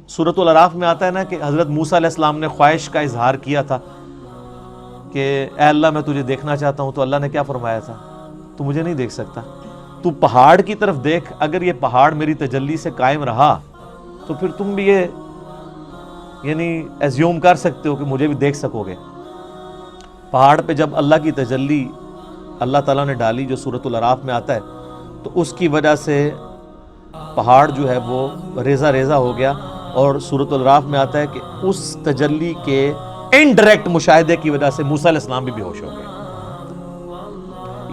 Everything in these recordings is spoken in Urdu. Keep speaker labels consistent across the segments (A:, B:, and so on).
A: سورۃ الاعراف میں آتا ہے نا کہ حضرت موسیٰ علیہ السلام نے خواہش کا اظہار کیا تھا کہ اے اللہ میں تجھے دیکھنا چاہتا ہوں، تو اللہ نے کیا فرمایا تھا؟ تو مجھے نہیں دیکھ سکتا، تو پہاڑ کی طرف دیکھ، اگر یہ پہاڑ میری تجلی سے قائم رہا تو پھر تم بھی یہ ایزیوم کر سکتے ہو کہ مجھے بھی دیکھ سکو گے۔ پہاڑ پہ جب اللہ کی تجلی اللہ تعالیٰ نے ڈالی، جو سورۃ الاعراف میں آتا ہے، تو اس کی وجہ سے پہاڑ جو ہے وہ ریزہ ریزہ ہو گیا، اور سورۃ الاعراف میں آتا ہے کہ اس تجلی کے انڈائریکٹ مشاہدے کی وجہ سے موسیٰ علیہ السلام بھی بے ہوش ہو گئے۔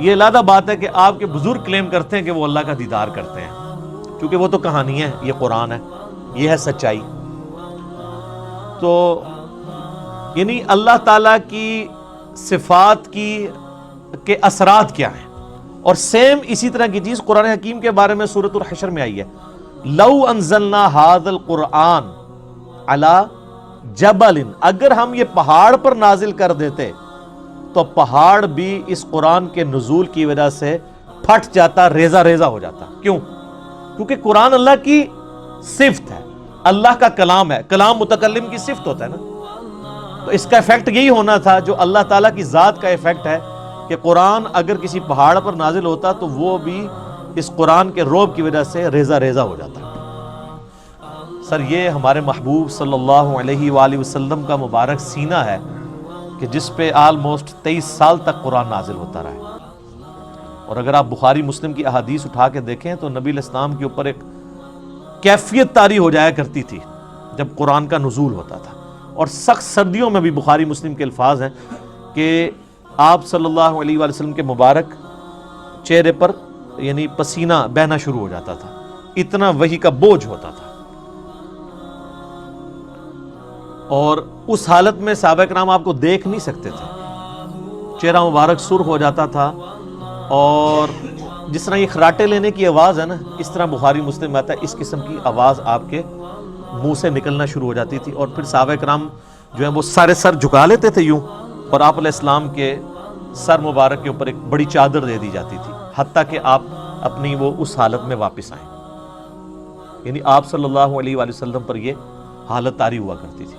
A: یہ علیحدہ بات ہے کہ آپ کے بزرگ کلیم کرتے ہیں کہ وہ اللہ کا دیدار کرتے ہیں، کیونکہ وہ تو کہانی ہے، یہ قرآن ہے، یہ ہے سچائی۔ تو یعنی اللہ تعالیٰ کی صفات کے اثرات کیا ہیں، اور سیم اسی طرح کی چیز قرآن حکیم کے بارے میں سورۃ الحشر میں آئی ہے، لو انزلنا ھذا القرآن علی جبل، اگر ہم یہ پہاڑ پر نازل کر دیتے تو پہاڑ بھی اس قرآن کے نزول کی وجہ سے پھٹ جاتا، ریزہ ریزہ ہو جاتا۔ کیوں؟ کیونکہ قرآن اللہ کی صفت ہے، اللہ کا کلام ہے، کلام متکلم کی صفت ہوتا ہے نا، تو اس کا ایفیکٹ یہی ہونا تھا جو اللہ تعالیٰ کی ذات کا ایفیکٹ ہے کہ قرآن اگر کسی پہاڑ پر نازل ہوتا تو وہ بھی اس قرآن کے رعب کی وجہ سے ریزہ ریزہ ہو جاتا۔ سر یہ ہمارے محبوب صلی اللہ علیہ وآلہ وسلم کا مبارک سینہ ہے کہ جس پہ آلموسٹ 23 سال تک قرآن نازل ہوتا رہا ہے۔ اور اگر آپ بخاری مسلم کی احادیث اٹھا کے دیکھیں تو نبی علیہ السلام کے اوپر ایک کیفیت طاری ہو جایا کرتی تھی جب قرآن کا نزول ہوتا تھا، اور سخت سردیوں میں بھی بخاری مسلم کے الفاظ ہیں کہ آپ صلی اللہ علیہ وآلہ وسلم کے مبارک چہرے پر پسینہ بہنا شروع ہو جاتا تھا، اتنا وحی کا بوجھ ہوتا تھا۔ اور اس حالت میں صحابہ کرام آپ کو دیکھ نہیں سکتے تھے، چہرہ مبارک سرخ ہو جاتا تھا، اور جس طرح یہ خراٹے لینے کی آواز ہے نا، اس طرح بخاری مسلم میں آتا ہے اس قسم کی آواز آپ کے منہ سے نکلنا شروع ہو جاتی تھی، اور پھر صحابہ کرام جو ہیں وہ سارے سر جھکا لیتے تھے یوں، اور آپ علیہ السلام کے سر مبارک کے اوپر ایک بڑی چادر دے دی جاتی تھی، حتیٰ کہ آپ اپنی وہ اس حالت میں واپس آئیں۔ یعنی آپ صلی اللہ علیہ وآلہ وسلم پر یہ حالت طاری ہوا کرتی تھی۔